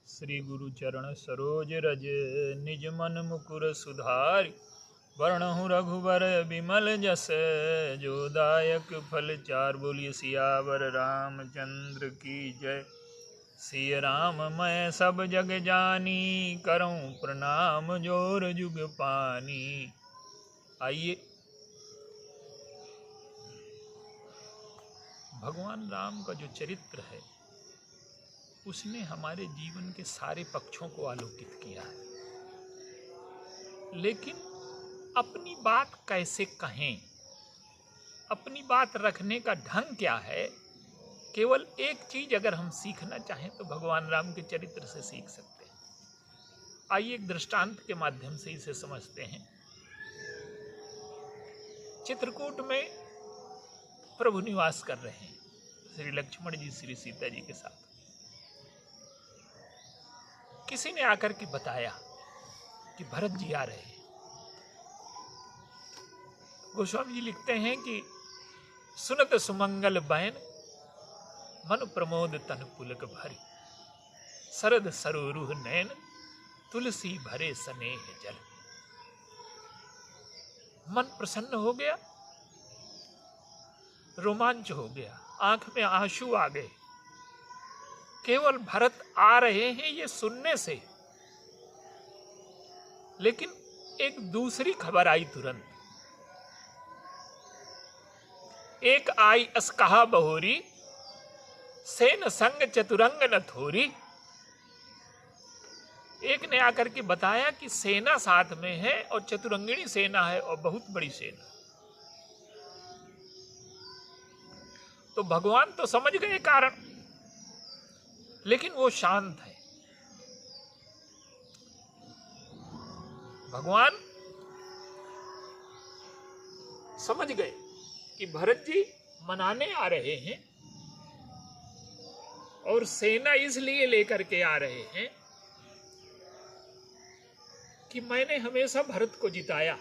श्री गुरु चरण सरोज रज निज मन मुकुर सुधारि। वर्णहु रघुबर बिमल जस जो दायक फल चार। बोलिए सियावर रामचंद्र की जय। सिय राम मैं सब जग जानी, करऊं प्रणाम जोर जुग पानी। आइए भगवान राम का जो चरित्र है उसने हमारे जीवन के सारे पक्षों को आलोकित किया है, लेकिन अपनी बात कैसे कहें, अपनी बात रखने का ढंग क्या है, केवल एक चीज अगर हम सीखना चाहें तो भगवान राम के चरित्र से सीख सकते हैं। आइए एक दृष्टांत के माध्यम से इसे समझते हैं। चित्रकूट में प्रभु निवास कर रहे हैं, श्री लक्ष्मण जी श्री सीता जी के साथ। किसी ने आकर के बताया कि भरत जी आ रहे हैं। गोस्वामी जी लिखते हैं कि सुनत सुमंगल बैन, मन प्रमोद तन पुलक भरी। सरद सरोरुह नैन, तुलसी भरे स्नेह जल। मन प्रसन्न हो गया, रोमांच हो गया, आंख में आंसू आ गए केवल भरत आ रहे हैं ये सुनने से। लेकिन एक दूसरी खबर आई तुरंत। एक आई अस्कहा बहोरी, सेन संग चतुरंग न थोरी। एक ने आकर के बताया कि सेना साथ में है और चतुरंगिणी सेना है और बहुत बड़ी सेना। तो भगवान तो समझ गए कारण, लेकिन वो शांत है। भगवान समझ गए कि भरत जी मनाने आ रहे हैं और सेना इसलिए लेकर के आ रहे हैं कि मैंने हमेशा भरत को जिताया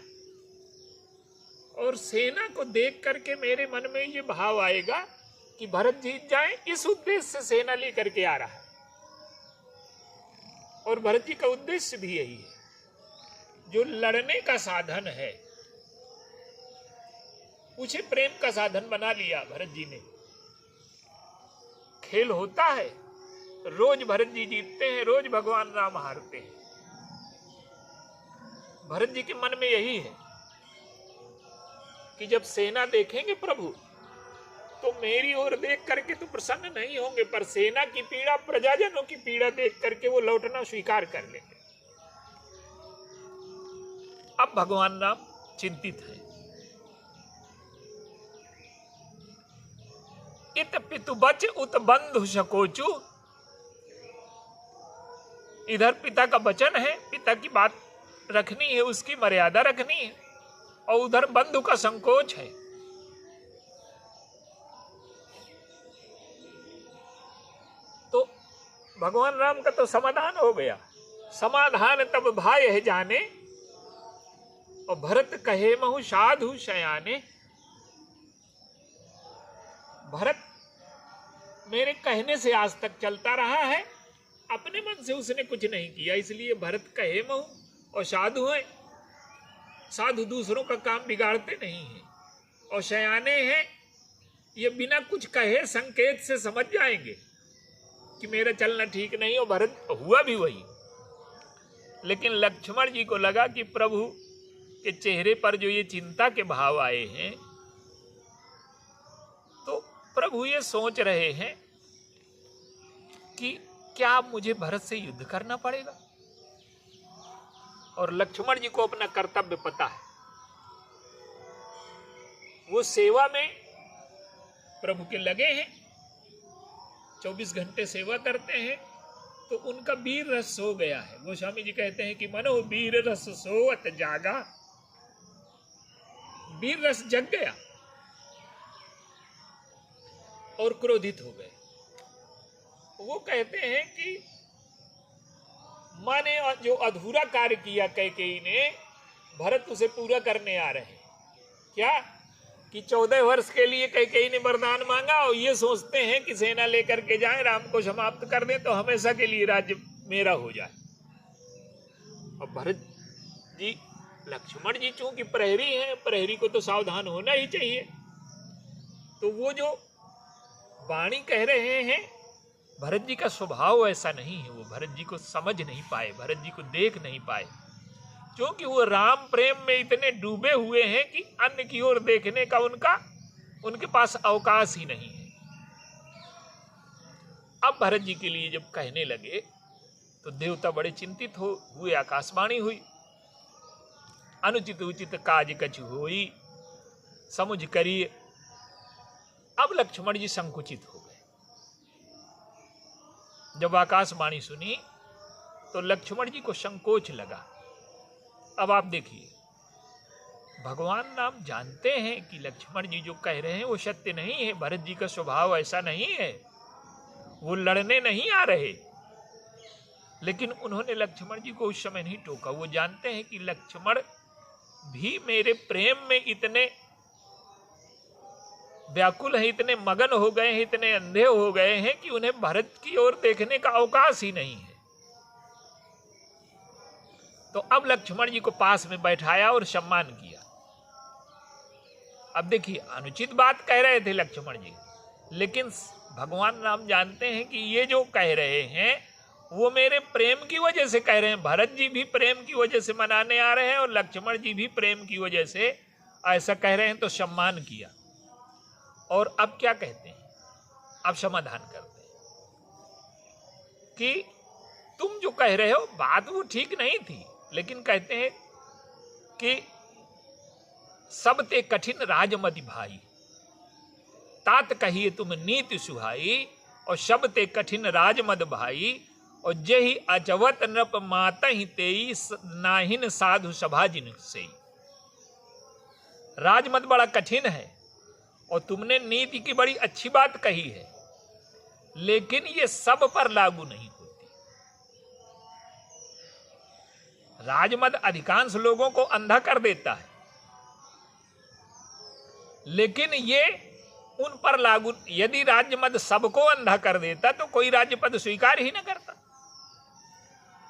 और सेना को देख करके मेरे मन में ये भाव आएगा कि भरत जीत जाए, इस उद्देश्य से सेना लेकर के आ रहा है। और भरत जी का उद्देश्य भी यही है। जो लड़ने का साधन है उसे प्रेम का साधन बना लिया भरत जी ने। खेल होता है, रोज भरत जी जीतते हैं, रोज भगवान राम हारते हैं। भरत जी के मन में यही है कि जब सेना देखेंगे प्रभु तो मेरी ओर देख करके तो प्रसन्न नहीं होंगे, पर सेना की पीड़ा, प्रजाजनों की पीड़ा देख करके वो लौटना स्वीकार कर लेंगे। अब भगवान राम चिंतित है। इत पितु बच उत बंधु शकोचु। इधर पिता का वचन है, पिता की बात रखनी है, उसकी मर्यादा रखनी है, और उधर बंधु का संकोच है। तो भगवान राम का तो समाधान हो गया। समाधान तब भाई है जाने, और भरत कहे महु साधु शयाने। भरत मेरे कहने से आज तक चलता रहा है, अपने मन से उसने कुछ नहीं किया, इसलिए भरत कहे महु। और साधु है, साधु दूसरों का काम बिगाड़ते नहीं है। और शयाने हैं, ये बिना कुछ कहे संकेत से समझ जाएंगे कि मेरा चलना ठीक नहीं। और भरत हुआ भी वही। लेकिन लक्ष्मण जी को लगा कि प्रभु के चेहरे पर जो ये चिंता के भाव आए हैं, तो प्रभु ये सोच रहे हैं कि क्या मुझे भरत से युद्ध करना पड़ेगा। और लक्ष्मण जी को अपना कर्तव्य पता है। वो सेवा में प्रभु के लगे हैं, 24 घंटे सेवा करते हैं, तो उनका वीर रस सो गया है। गोस्वामी जी कहते हैं कि मनो वीर रस सोवत जागा। वीर रस जग गया और क्रोधित हो गए। वो कहते हैं कि माने जो अधूरा कार्य किया कैकेयी ने, भरत उसे पूरा करने आ रहे हैं। क्या कि 14 वर्ष के लिए कैकेयी ने वरदान मांगा और ये सोचते हैं कि सेना लेकर के जाएं, राम को समाप्त कर दें तो हमेशा के लिए राज्य मेरा हो जाए। और भरत जी, लक्ष्मण जी चूंकि प्रहरी हैं, प्रहरी को तो सावधान होना ही चाहिए। तो वो जो वाणी कह रहे हैं, भरत जी का स्वभाव ऐसा नहीं है, वो भरत जी को समझ नहीं पाए, भरत जी को देख नहीं पाए, क्योंकि वो राम प्रेम में इतने डूबे हुए हैं कि अन्य की ओर देखने का उनके पास अवकाश ही नहीं है। अब भरत जी के लिए जब कहने लगे तो देवता बड़े चिंतित हुए। आकाशवाणी हुई, अनुचित उचित काज कछु होई, समुझ करिए। अब लक्ष्मण जी संकुचित हो गए। जब आकाशवाणी सुनी तो लक्ष्मण जी को संकोच लगा। अब आप देखिए, भगवान राम जानते हैं कि लक्ष्मण जी जो कह रहे हैं वो सत्य नहीं है, भरत जी का स्वभाव ऐसा नहीं है, वो लड़ने नहीं आ रहे। लेकिन उन्होंने लक्ष्मण जी को उस समय नहीं टोका। वो जानते हैं कि लक्ष्मण भी मेरे प्रेम में इतने व्याकुल हैं, इतने मगन हो गए हैं, इतने अंधे हो गए हैं कि उन्हें भरत की ओर देखने का अवकाश ही नहीं है। तो अब लक्ष्मण जी को पास में बैठाया और सम्मान किया। अब देखिए, अनुचित बात कह रहे थे लक्ष्मण जी, लेकिन भगवान राम जानते हैं कि ये जो कह रहे हैं वो मेरे प्रेम की वजह से कह रहे हैं। भरत जी भी प्रेम की वजह से मनाने आ रहे हैं और लक्ष्मण जी भी प्रेम की वजह से ऐसा कह रहे हैं, तो सम्मान किया। और अब क्या कहते हैं, अब समाधान करते हैं कि तुम जो कह रहे हो बात वो ठीक नहीं थी, लेकिन कहते हैं कि सब ते कठिन राजमति भाई, तात कहिए तुम नीति सुहाई, और सब ते कठिन राजमद भाई, और जही अजवत नृप मातहि तेई, नाहिन साधु सभा जिन से। राजमद बड़ा कठिन है और तुमने नीति की बड़ी अच्छी बात कही है, लेकिन ये सब पर लागू नहीं होती। राजमद अधिकांश लोगों को अंधा कर देता है, लेकिन ये उन पर लागू। यदि राज्यमद सबको अंधा कर देता तो कोई राज्य पद स्वीकार ही न करता।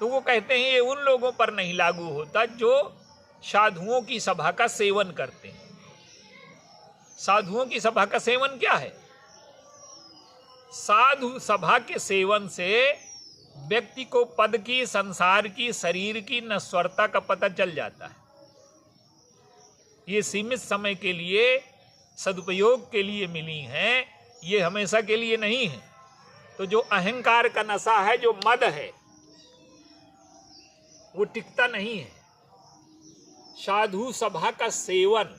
तो वो कहते हैं ये उन लोगों पर नहीं लागू होता जो साधुओं की सभा का सेवन करते हैं। साधुओं की सभा का सेवन क्या है? साधु सभा के सेवन से व्यक्ति को पद की, संसार की, शरीर की नश्वरता का पता चल जाता है। ये सीमित समय के लिए, सदुपयोग के लिए मिली हैं, ये हमेशा के लिए नहीं है। तो जो अहंकार का नशा है, जो मद है, वो टिकता नहीं है। साधु सभा का सेवन,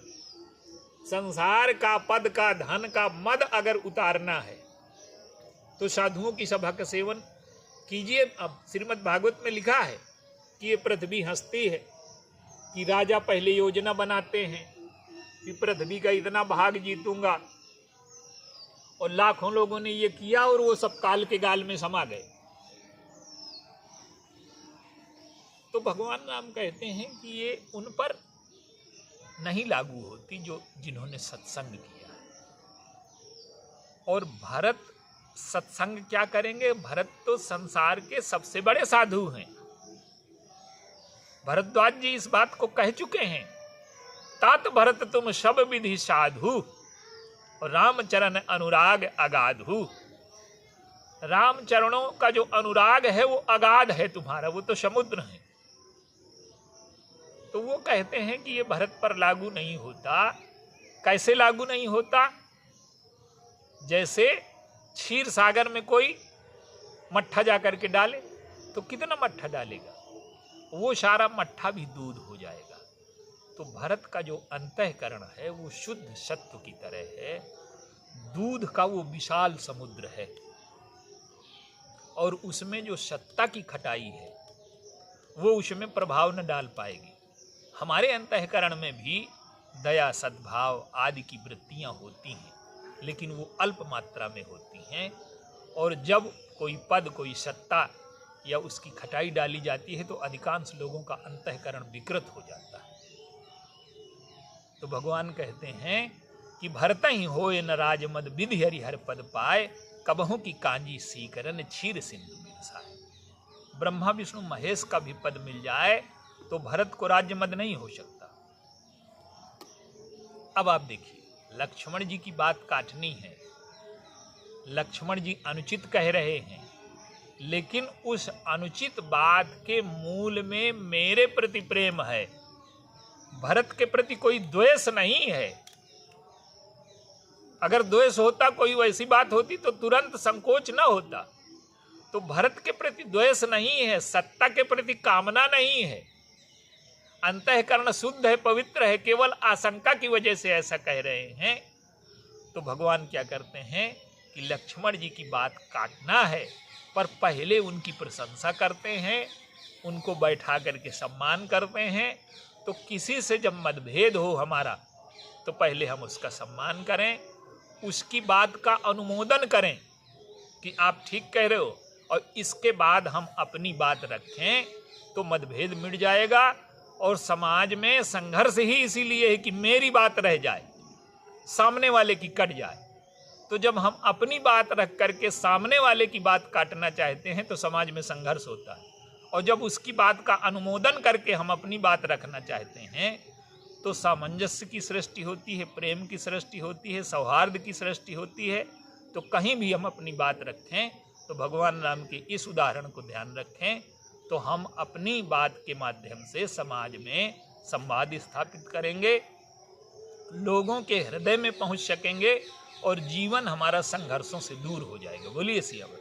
संसार का, पद का, धन का मद अगर उतारना है तो साधुओं की सभा का सेवन कीजिए। अब श्रीमद् भागवत में लिखा है कि ये पृथ्वी हंसती है, कि राजा पहले योजना बनाते हैं कि पृथ्वी का इतना भाग जीतूंगा, और लाखों लोगों ने ये किया और वो सब काल के गाल में समा गए। तो भगवान राम कहते हैं कि ये उन पर नहीं लागू होती जो जिन्होंने सत्संग किया। और भरत सत्संग क्या करेंगे? भरत तो संसार के सबसे बड़े साधु हैं। भरद्वाज जी इस बात को कह चुके हैं, तात भरत तुम सब विधि साधु, रामचरण अनुराग अगाधु। राम चरणों का जो अनुराग है वो अगाध है तुम्हारा, वो तो समुद्र है। तो वो कहते हैं कि ये भरत पर लागू नहीं होता। कैसे लागू नहीं होता? जैसे क्षीर सागर में कोई मट्ठा जाकर के डाले तो कितना मट्ठा डालेगा, वो सारा मट्ठा भी दूध हो जाएगा। तो भरत का जो अंतःकरण है वो शुद्ध सत्व की तरह है, दूध का वो विशाल समुद्र है, और उसमें जो सत्ता की खटाई है वो उसमें प्रभाव न डाल पाएगी। हमारे अंतःकरण में भी दया, सद्भाव आदि की वृत्तियां होती हैं, लेकिन वो अल्प मात्रा में होती हैं। और जब कोई पद, कोई सत्ता या उसकी खटाई डाली जाती है तो अधिकांश लोगों का अंतःकरण विकृत हो जाता है। तो भगवान कहते हैं कि भरत ही होए न राजमद, विधि हरिहर पद पाए, कबहू की कांजी सीकरन क्षीर सिंधु बिरसाए। ब्रह्मा विष्णु महेश का भी पद मिल जाए तो भरत को राज्य मद नहीं हो सकता। अब आप देखिए, लक्ष्मण जी की बात काटनी है, लक्ष्मण जी अनुचित कह रहे हैं, लेकिन उस अनुचित बात के मूल में मेरे प्रति प्रेम है, भरत के प्रति कोई द्वेष नहीं है। अगर द्वेष होता, कोई वैसी बात होती तो तुरंत संकोच न होता। तो भरत के प्रति द्वेष नहीं है, सत्ता के प्रति कामना नहीं है, अंतःकरण शुद्ध है, पवित्र है, केवल आशंका की वजह से ऐसा कह रहे हैं। तो भगवान क्या करते हैं कि लक्ष्मण जी की बात काटना है, पर पहले उनकी प्रशंसा करते हैं, उनको बैठा करके सम्मान करते हैं। तो किसी से जब मतभेद हो हमारा, तो पहले हम उसका सम्मान करें, उसकी बात का अनुमोदन करें कि आप ठीक कह रहे हो, और इसके बाद हम अपनी बात रखें, तो मतभेद मिट जाएगा। और समाज में संघर्ष ही इसीलिए है कि मेरी बात रह जाए, सामने वाले की कट जाए। तो जब हम अपनी बात रख करके सामने वाले की बात काटना चाहते हैं तो समाज में संघर्ष होता है, और जब उसकी बात का अनुमोदन करके हम अपनी बात रखना चाहते हैं तो सामंजस्य की सृष्टि होती है, प्रेम की सृष्टि होती है, सौहार्द की सृष्टि होती है। तो कहीं भी हम अपनी बात रखें तो भगवान राम के इस उदाहरण को ध्यान रखें, तो हम अपनी बात के माध्यम से समाज में संवाद स्थापित करेंगे, लोगों के हृदय में पहुंच सकेंगे, और जीवन हमारा संघर्षों से दूर हो जाएगा। बोलिए सियावर।